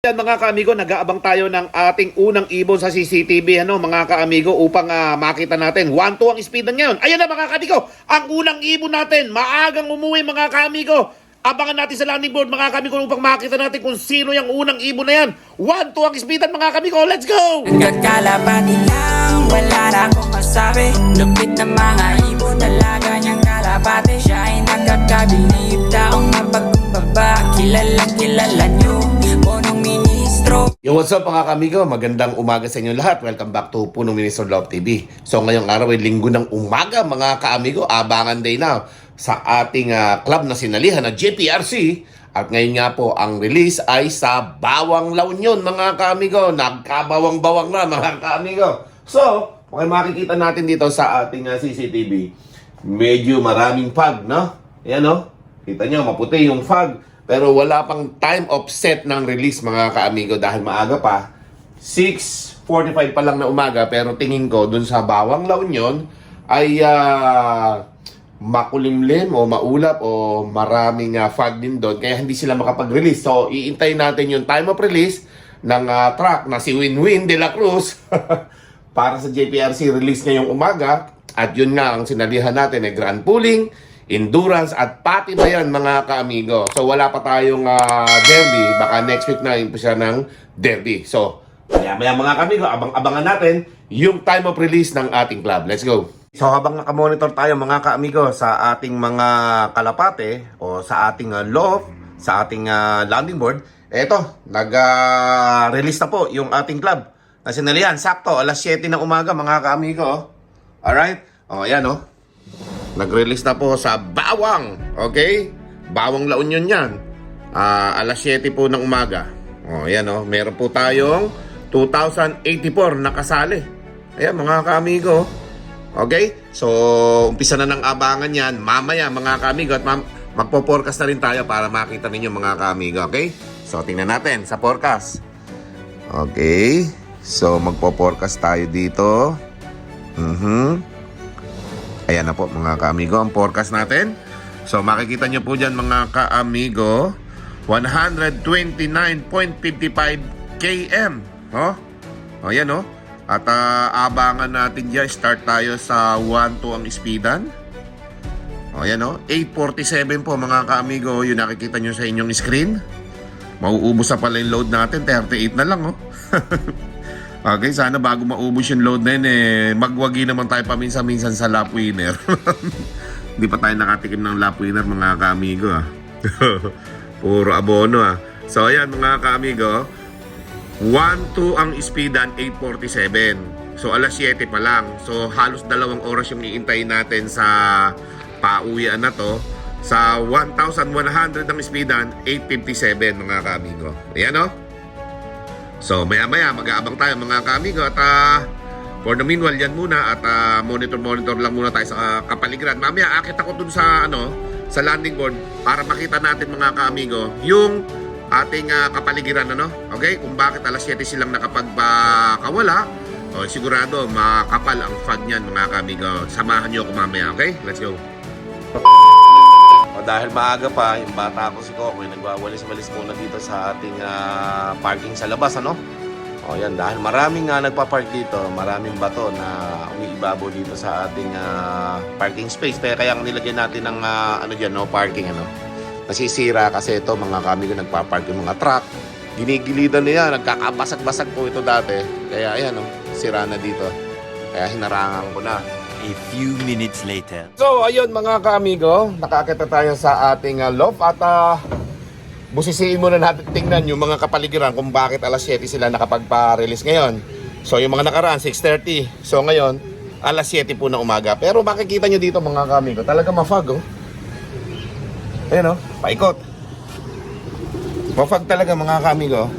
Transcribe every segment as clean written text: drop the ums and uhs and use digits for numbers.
Yan mga kaamigo, nag-aabang tayo ng ating unang ibon sa CCTV mga kaamigo upang makita natin 1-2 ang speedan ngayon. Ayan na mga kaamigo, ang unang ibon natin, maagang umuwi mga kaamigo. Abangan natin sa landing board mga kaamigo upang makita natin kung sino yung unang ibon na yan. 1-2 ang speedan mga kaamigo, let's go! Nagkakalapati lang, wala na akong masabi. Lupit na mga ibon, dalaga niyang kalapati. Siya ay nakakabilib, taong napagkumbaba. Kilalang kilala niyo, punong ministro. Yo, what's up mga kamigo? Magandang umaga sa inyo lahat. Welcome back to Punong Ministro Love TV. So ngayong araw ay linggo ng umaga mga kaamigo. Abangan day na sa ating club na sinalihan na JPRC. At ngayon nga po ang release ay sa Bawang La Union mga kaamigo. Nagkabawang-bawang na mga kaamigo. So, okay, makikita natin dito sa ating CCTV. Medyo maraming fog, no? Ayan, no? Kita nyo, maputi yung fog. Pero wala pang time of set ng release mga kaamigo dahil maaga pa. 6:45 pa lang na umaga pero tingin ko dun sa Bawang La Union ay makulimlim o maulap o maraming fog din doon kaya hindi sila makapag-release. So iintayin natin yung time of release ng truck na si Winwin de la Cruz para sa JPRC release ngayong umaga. At yun nga ang sinalihan natin ay Grand Pooling, Endurance at pati ba yan mga kaamigo. So wala pa tayong derby. Baka next week na umpisa ng derby. So maya mga kaamigo, abangan natin yung time of release ng ating club. Let's go. So habang nakamonitor tayo mga kaamigo sa ating mga kalapate o sa ating loft, sa ating landing board, eto, nag-release na po yung ating club na sinalihan. Sakto, alas 7 ng umaga mga kaamigo. Alright? O, ayan o. Nag-release na po sa Bawang. Okay? Bawang La Union yan. Alas 7 po ng umaga. O, ayan o. Meron po tayong 2,084 na kasali. Ayan mga kaamigo. Okay? So, umpisa na ng abangan yan. Mamaya mga kaamigo. At magpo-forecast na rin tayo para makita ninyo mga kaamigo. Okay? So, tingnan natin sa forecast. Okay? So, magpo-forecast tayo dito. Ayan na po mga kaamigo ang forecast natin. So makikita nyo po dyan mga kaamigo 129.55 km. Ayan o. At abangan natin dyan. Start tayo sa 1-2 ang speedan. Ayan o. 847 po mga kaamigo. Yung nakikita nyo sa inyong screen. Mauubos na pala yung load natin. 38 na lang o. Okay, sana bago maubos yung load na yun magwagi naman tayo paminsan-minsan sa lap winner. Hindi pa tayo nakatikim ng lap winner mga kaamigo Puro abono So ayan mga kaamigo, 1-2 ang speedan, 847. So alas 7 pa lang. So halos 2 oras yung iintayin natin sa pauwian na to. Sa 1,100 ang speedan, 857 mga kaamigo. Ayan o. So maya-maya mag-aabang tayo mga kaamigo at for the meanwhile yan muna at monitor lang muna tayo sa kapaligiran. Mamaya akit ako dun sa sa landing board para makita natin mga kaamigo yung ating kapaligiran Okay? Kung bakit alas 7 silang nakapagkawala. Sigurado makapal ang fog niyan mga kaamigo. Samahan niyo ako mamaya, okay? Let's go. Dahil maaga pa, yung bata ko si Coco nagwawalis-walis muna dito sa ating parking sa labas, yan, dahil maraming nagpa-park dito, maraming bato na umiibabaw dito sa ating parking space. Kaya nilagyan natin ng no parking, Nasisira kasi ito mga kamigo, nagpa-park yung mga truck. Ginigilidan niya, nagkakabasag-basag po ito dati. Kaya ayan, sira na dito. Kaya hinarangan ko na. A few minutes later. So, ayun mga kaamigo, nakakita tayo sa ating loft at busisiin muna natin tingnan yung mga kapaligiran kung bakit alas 7 sila nakapagpa-release ngayon. So, yung mga nakaraan, 6:30. So, ngayon, alas 7 po ng umaga. Pero makikita nyo dito mga kaamigo, talaga mafog, Ayan, paikot. Mafog talaga mga kaamigo.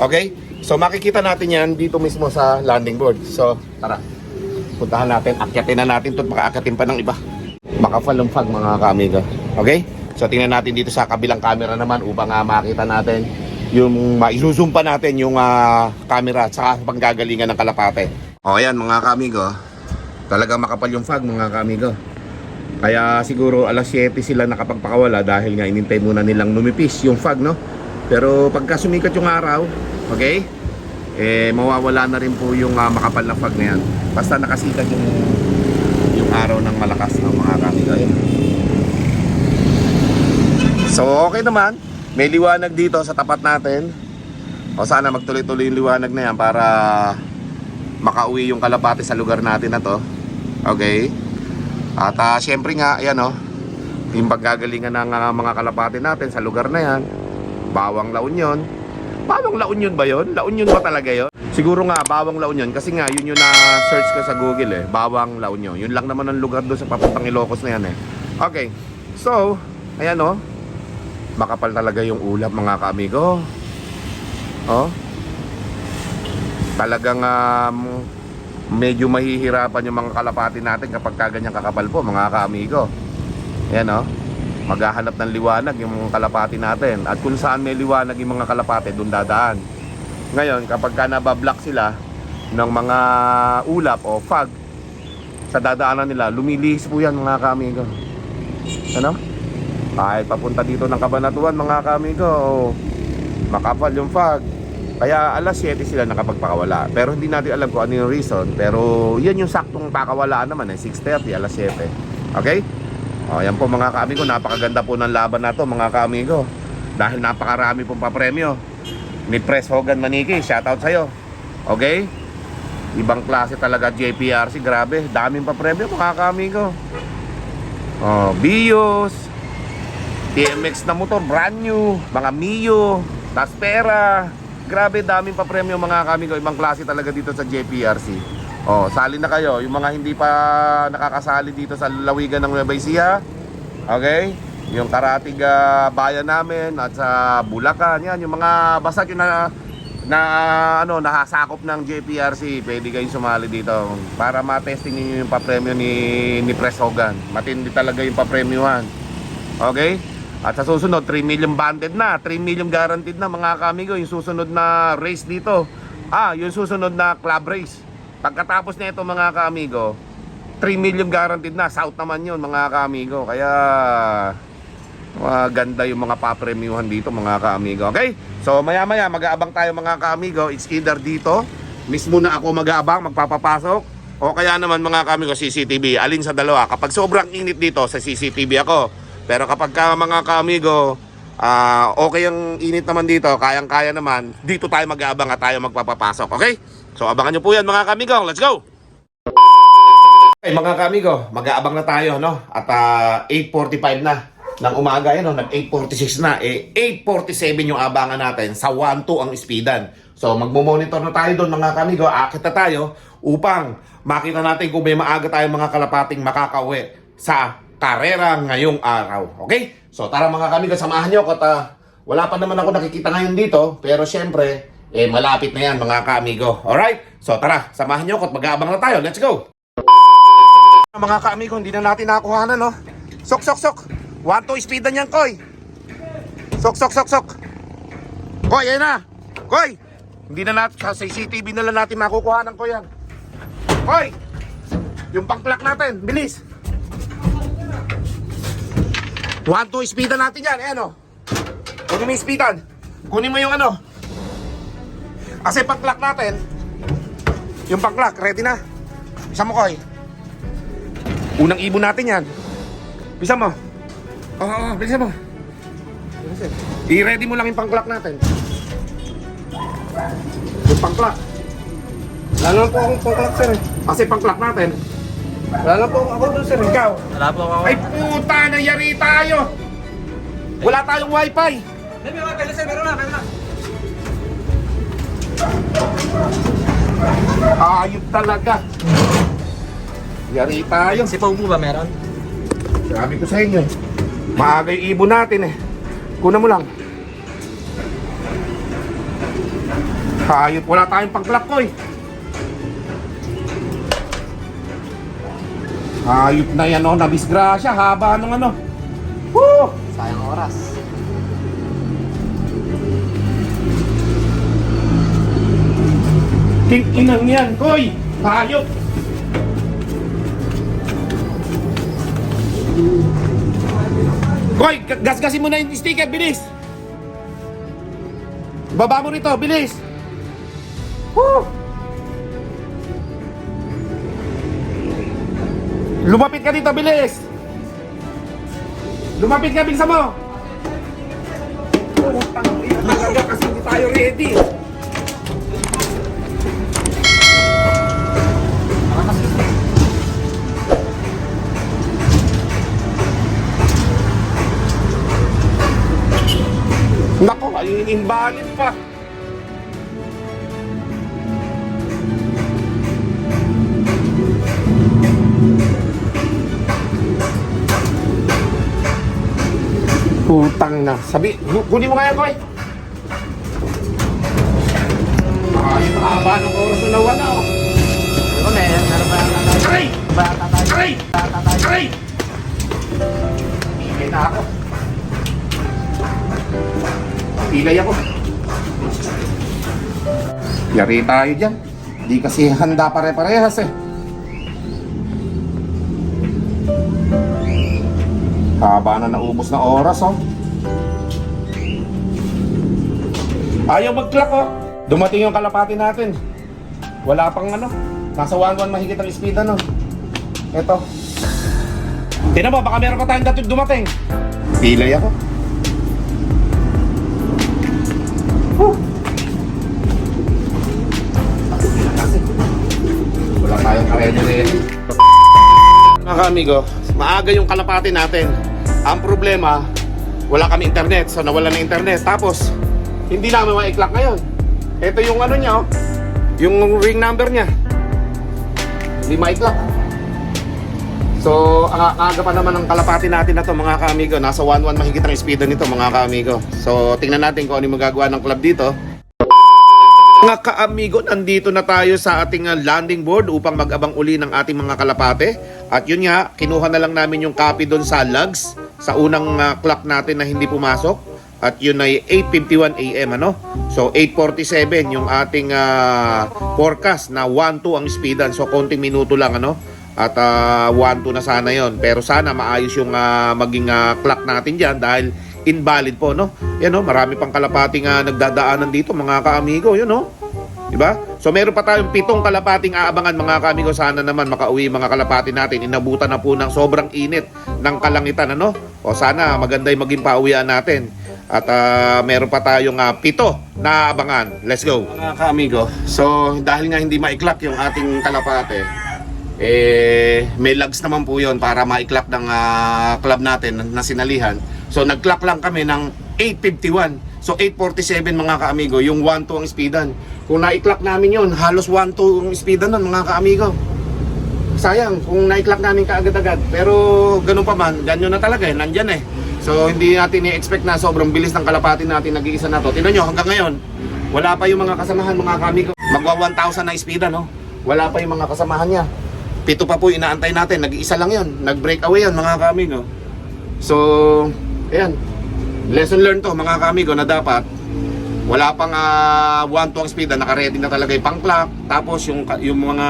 Okay? So, makikita natin yan dito mismo sa landing board. So, tara. Puntahan natin, akyatin na natin ito at makaakyatin pa ng iba. Makafal ang fog mga kaamigo. Okay? So tingnan natin dito sa kabilang camera naman upang makita natin yung maisusum pa natin yung camera at saka panggagalingan ng kalapate. Ayan mga kaamigo. Talaga makapal yung fog mga kaamigo. Kaya siguro alas 7 sila nakapagpakawala dahil nga inintay muna nilang numipis yung fog Pero pagka sumikat yung araw, okay, mawawala na rin po yung makapal na fog na yan. Basta nakasikat yung araw ng malakas ng mga kamigo. Ayun. So okay naman, may liwanag dito sa tapat natin. O sana magtuloy-tuloy yung liwanag na yan para makauwi yung kalapati sa lugar natin na to. Okay? At syempre nga, ayan o, yung paggagalingan ng mga kalapati natin sa lugar na yan. Bawang La Union. Bawang La Union ba yun? La Union ba talaga yun? Siguro nga, Bawang La Union. Kasi nga, yun yung na-search ko sa Google eh. Bawang La Union. Yun lang naman ang lugar doon sa papuntang Ilocos na yan eh. Okay. So, ayan o. Makapal talaga yung ulap mga kaamigo. Oh. Talagang medyo mahihirapan yung mga kalapati natin kapag kaganyan kakapal po mga kaamigo. Ayan o. Maghahanap ng liwanag yung mga kalapati natin. At kung saan may liwanag yung mga kalapati, doon dadaan. Ngayon, kapag ka nabablock sila ng mga ulap o fog sa dadaanan nila, lumilihis po yan mga kaamigo. Ano? Kahit papunta dito ng Cabanatuan mga kaamigo, makapal yung fog. Kaya alas 7 sila nakapagpakawala. Pero hindi natin alam kung ano yung reason. Pero yan yung saktong pakawalaan naman eh, 6:30, alas 7. Okay? O, yan po mga kaamigo, napakaganda po ng laban na to mga kaamigo. Dahil napakarami pong papremyo. Ni Pres Hogan Maniki, shoutout sa'yo. Okay? Ibang klase talaga JPRC, grabe. Daming papremyo mga kaamigo. O, Bios, TMX na motor, brand new. Mga Mio, Taspera. Grabe, daming papremyo mga kaamigo. Ibang klase talaga dito sa JPRC. Oh, sali na kayo. Yung mga hindi pa nakakasali dito sa lawigan ng Nueva Ecija. Okay? Yung karatig bayan namin at sa Bulacan. Yan, yung mga basta yung nakasakop ng JPRC. Pwede kayong sumali dito para ma-testing niyo yung papremyo ni Pres Hogan. Matindi talaga yung papremyohan. Okay? At sa susunod, 3 million banded na. 3 million guaranteed na mga kamigo. Yung susunod na race dito. Yung susunod na club race. Pagkatapos na ito mga kaamigo, 3 million guaranteed na. South naman yun mga kaamigo. Kaya ganda yung mga papremyuhan dito mga kaamigo. Okay? So maya maya mag-aabang tayo mga kaamigo. It's either dito, mismo na ako mag-aabang, magpapapasok, o kaya naman mga kaamigo CCTV. Alin sa dalawa? Kapag sobrang init dito, sa CCTV ako. Pero kapag mga kaamigo, okay ang init naman dito, kayang-kaya naman, dito tayo mag-aabang at tayo magpapapasok. Okay? So abangan nyo po yan mga kamigo. Let's go! Okay mga kamigo, mag-aabang na tayo no? At 8:45 na ng umaga yun, no? Nag-8:46 na. 8:47 yung abangan natin. Sa 1-2 ang speedan. So magmo-monitor na tayo doon mga kamigo. Akit na tayo upang makita natin kung may maaga tayong mga kalapating makakauwi sa karera ngayong araw. Okay? So tara mga kamigo, samahan nyo at wala pa naman ako nakikita ngayon dito. Pero syempre, malapit na yan mga kaamigo. Alright? So tara, samahan nyo ko at mag-aabang na tayo. Let's go! Mga kaamigo, hindi na natin nakuhanan, no? Sok, sok, sok! 1-2 speedan yan, Koy! Sok, sok, sok, sok! Koy, ayun na! Koy! Hindi na natin, sa CCTV na lang natin makukuhanan ko yan. Koy! Yung pang-clock natin, bilis! 1-2 speedan natin yan, ayan o. Kunin mo yung speedan. Kunin mo yung ano. Kasi pang-clock natin, yung pang-clock, ready na. Bisa mo, Koy. Unang ibon natin yan. Bisa mo. Oo, bisa mo. I-ready mo lang yung pang-clock natin. Yung pang-clock. Wala lang po akong pang-clock, sir. Kasi pang-clock natin. Wala lang po ako doon, sir. Ikaw. Wala po ako. Ay puta, nayari tayo. Wala tayong wifi. Hindi, may wifi na, sir. Meron na, meron na. Ayop talaga. Yari tayo. Si Pau po ba meron? Sabi ko sa inyo eh. Maaga yung ibon natin eh. Kuna mo lang. Ayop, wala tayong pang-clock ko eh. Ayop na yan oh, nabisgrasya. Haba ng ano. Woo! Sayang oras. King inang yan, koy! Hayop! Koy, gasgasin mo na yung sticker, bilis! Baba mo rito, bilis! Woo! Lumapit ka dito, bilis! Lumapit ka, bilisan mo! Putang ina talaga kasi hindi tayo ready. Nako, ayun invalid pa. Putang na. Sabi, kunin mo kaya ko eh. Ay, haba ng oras na nawala oh. Aray! Aray! Aray! Pilay na ako. Pilay ako. Yari tayo dyan. Di kasi handa pare-parehas eh. Haba na naubos na oras oh. Ayaw mag-clock oh. Dumating yung kalapati natin. Wala pang ano. Nasa 1-1 mahigit ang speed ano. Eto. Tingnan mo, baka meron pa tayong dating dumating. Pilay ako. Wala tayong karede-rede. Mga amigo, maaga yung kalapati natin. Ang problema, wala kami internet. So nawala na internet. Tapos, hindi namin ma-clock ngayon. Ito yung ano niya oh. Yung ring number niya. Hindi ma-clock. So, ang aga pa naman ng kalapati natin na to mga ka-amigo. Nasa 1-1 mahigit ang speed nito mga ka-amigo. So, tingnan natin kung ano yung magagawa ng club dito. Mga ka-amigo, nandito na tayo sa ating landing board upang mag-abang uli ng ating mga kalapate. At yun nga, kinuha na lang namin yung copy doon sa logs sa unang clock natin na hindi pumasok. At yun ay 8:51 AM ano. So 8:47 yung ating forecast na 1-2 ang speedan. So konting minuto lang ano. At 1-2 na sana yon. Pero sana maayos yung maging clock natin diyan dahil invalid po no. Yan no, marami pang kalapating nagdadaanan dito mga ka-amigo, yun no. Diba? So meron pa tayong 7 kalapating aabangan mga ka-amigo. Sana naman makauwi mga kalapati natin. Inabutan na po ng sobrang init ng kalangitan ano. O sana maganda yung maging pauwian natin. At meron pa tayong 7 na abangan. Let's go. Mga ka-amigo, so dahil nga hindi ma-clock yung ating kalapate, may logs naman po yon para ma-clock ng club natin na sinalihan. So nag-clock lang kami ng 8:51. So 8:47 mga ka-amigo, yung 1-2 ang speedan. Kung na-clock namin yon, halos 1-2 ang speedan nun mga ka-amigo. Sayang kung na-clock namin kaagad-agad. Pero ganun pa man, ganyan na talaga eh, nandyan eh. So hindi natin i-expect na sobrang bilis ng kalapati natin nag-iisa na to. Tingnan nyo, hanggang ngayon, wala pa yung mga kasamahan mga kamigo. Magwa 1,000 na speed no? Wala pa yung mga kasamahan niya. 7 pa po inaantay natin, nag-iisa lang yun. Nag-breakaway yan mga kamigo. So, ayan. Lesson learned to mga kamigo na dapat wala pang 1-2 ang speed na naka-ready na talaga yung pang-clock. Tapos yung mga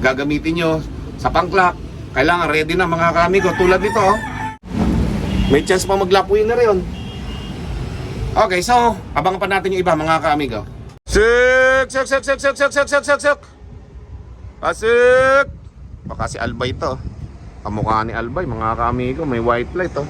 gagamitin nyo sa pang-clock, kailangan ready na mga kamigo. Tulad nito oh. May chance pa mag-lap winner yun. Okay, so abangan pa natin yung iba mga ka-amigo. Sik! Pasik! Baka si Albay to. Kamukha ni Albay mga ka-amigo. May white light oh.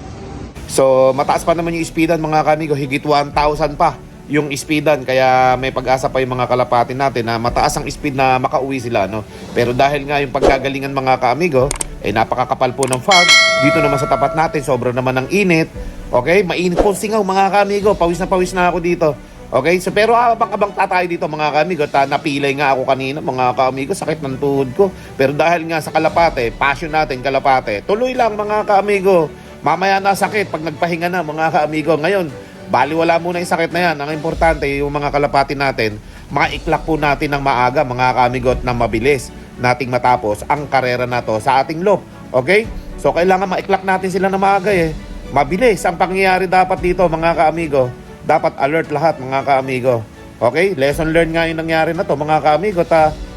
So mataas pa naman yung speedan mga ka-amigo. Higit 1,000 pa yung speedan. Kaya may pag-asa pa yung mga kalapati natin na mataas ang speed na makauwi sila no? Pero dahil nga yung paggagalingan mga ka-amigo, napakakapal po ng fog. Dito naman sa tapat natin, sobrang naman ng init. Okay? Mainit po singaw mga ka-amigo. Pawis na ako dito. Okay? So, pero abang-abang tayo dito mga ka-amigo. Napilay nga ako kanina mga ka-amigo. Sakit ng tuhod ko. Pero dahil nga sa kalapate, passion natin kalapate, tuloy lang mga ka-amigo. Mamaya na sakit pag nagpahinga na mga ka-amigo. Ngayon, baliwala muna yung sakit na yan. Ang importante, yung mga kalapati natin, ma-clock po natin ng maaga mga ka-amigo at na mabilis nating matapos ang karera na to sa ating loop. Okay? So kailangan ma-clock natin sila na maaga eh. Mabilis ang pangyayari dapat dito mga ka-amigo. Dapat alert lahat mga ka-amigo. Okay? Lesson learned nga yung nangyari na to mga ka-amigo.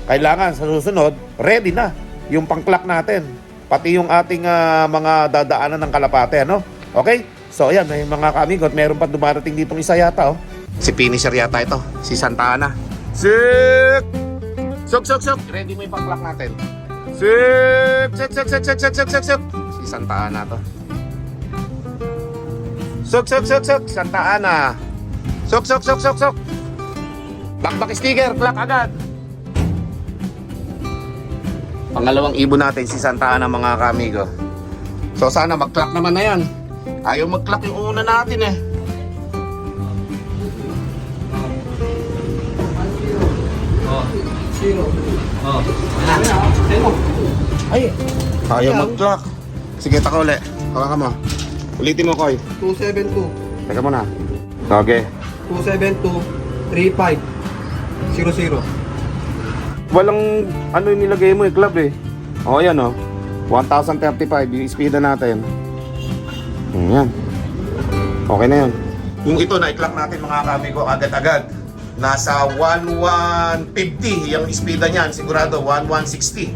Kailangan sa susunod, ready na yung pang-clock natin. Pati yung ating mga dadaanan ng kalapate. Ano? Okay? So ayan, may mga ka-amigo. Meron pa dumarating ditong isa yata. Oh. Si finisher yata ito. Si Santa Ana. Sik! Suk! Ready mo yung pang-clock natin. Sik! Sik! Si Santa Ana to. Suk! Santa Ana. Suk! Backback sticker, clock agad. Pangalawang ibon natin si Santa Ana mga kamigo. So sana mag-clock naman na yan. Ayaw mag-clock yung una natin eh. Ay, Ayaw mag-clock. Sige, taka uli. Hawakan mo. Ulitin mo, Koy. 272. Teka muna. Okay. 272-35-00. Walang ano yung nilagay mo club eh. O yan o. 1,035 yung speed natin. Yan. Okay na yun. Yung ito na i-clock natin mga kamigo agad-agad. Nasa 1150 yung speed niyan. Sigurado 1160.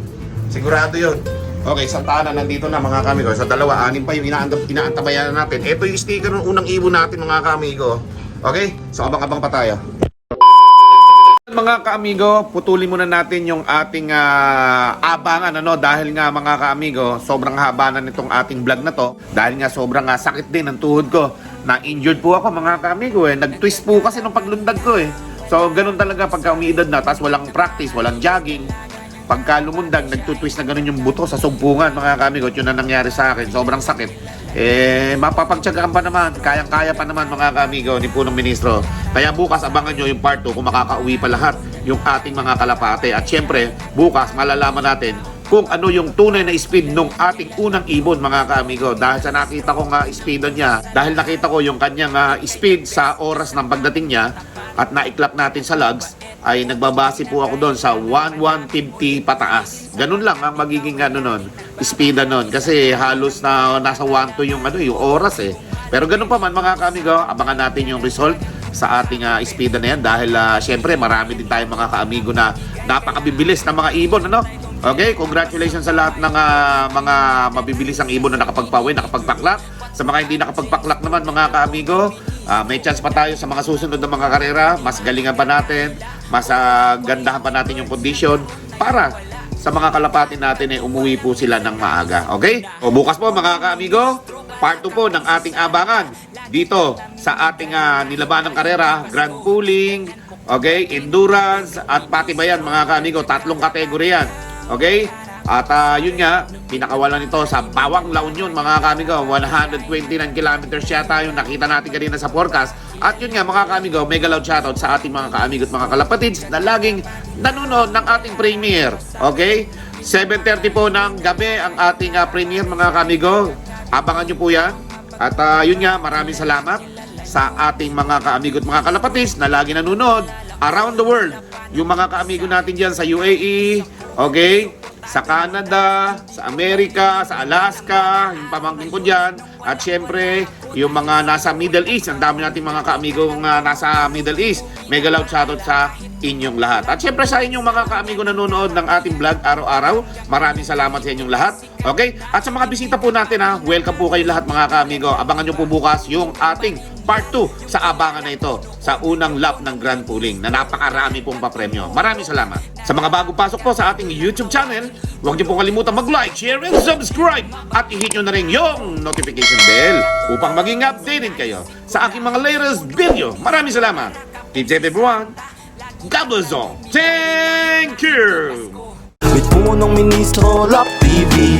Sigurado yun. Okay, Santa Ana nandito na mga kamigo. Sa dalawa, 6 pa yung inaantabayan natin. Ito yung sticker ng unang ibon natin mga kamigo. Okay? So abang-abang pa tayo. Mga kaamigo, putulin muna natin yung ating abangan dahil nga mga kaamigo, sobrang haba na nitong ating vlog na to dahil nga sobrang sakit din ang tuhod ko. Na-injured po ako mga kaamigo eh. Nag-twist po kasi nung paglundag ko eh. So ganun talaga pagka umiidad na, tapos walang practice, walang jogging. Pagka lumundag, nagtutwist na ganun yung buto sa sumpungan mga kaamigo. Yun na nangyari sa akin, sobrang sakit. Mapapagtsagaan pa naman, kayang-kaya pa naman mga kaamigo ni Punong Ministro. Kaya bukas abangan nyo yung part 2 kung makakauwi pa lahat yung ating mga kalapate. At syempre, bukas malalaman natin kung ano yung tunay na speed ng ating unang ibon mga kaamigo. Dahil sa nakita ko nga speed niya, dahil nakita ko yung kanyang speed sa oras ng pagdating niya at na-clock natin sa logs, ay nagbabase po ako doon sa 1150 pataas. Ganun lang ang magiging speed nun. Kasi halos na nasa 1 to yung oras eh. Pero ganun pa man mga kaamigo, abangan natin yung result sa ating speed na yan. Dahil syempre marami din tayong mga kaamigo na napakabibilis na mga ibon. Okay, congratulations sa lahat ng mga mabibilis ang ibon na nakapagpawin, nakapagpaklak. Sa mga hindi nakapagpaklak naman mga kaamigo, may chance pa tayo sa mga susunod na mga karera. Mas galingan pa natin, mas gandahan pa natin yung condition para sa mga kalapati natin umuwi po sila ng maaga. Okay? O bukas po mga kaamigo, part 2 po ng ating abangan dito sa ating nilaban ng karera, Grand Pooling, okay, Endurance at Patibayan mga kaamigo. 3 kategorya yan. Okay? At yun nga, pinakawalan nito sa Bawang La Union mga kamigo. 129 kilometers yata yung nakita natin kanina sa forecast. At yun nga mga kamigo, mega loud shoutout sa ating mga kaamigo at mga kalapatids na laging nanonood ng ating premiere. Okay? 7:30 po ng gabi ang ating premiere mga kamigo. Abangan nyo po yan. At yun nga, maraming salamat sa ating mga kaamigo at mga kalapatids na lagi nanonood around the world. Yung mga kaamigo natin dyan sa UAE, okay, sa Canada, sa Amerika, sa Alaska, yung pamangkin ko dyan. At syempre, yung mga nasa Middle East, ang dami nating mga kaamigo nasa Middle East. Mega loud shoutout sa inyong lahat. At syempre sa inyong mga kaamigo nanonood ng ating vlog araw-araw, maraming salamat sa inyong lahat. Okay? At sa mga bisita po natin welcome po kayo lahat mga kaamigo. Abangan nyo po bukas yung ating part 2 sa abangan na ito sa unang lap ng Grand Pooling na napakarami pong papremyo. Maraming salamat. Sa mga bagong pasok po sa ating YouTube channel, huwag niyo po kalimutan mag-like, share, and subscribe at i-hit nyo na rin yung notification bell upang maging updated kayo sa aking mga latest video. Maraming salamat. Keep safe everyone. God bless all. Thank you. With Punong Ministro Lap TV.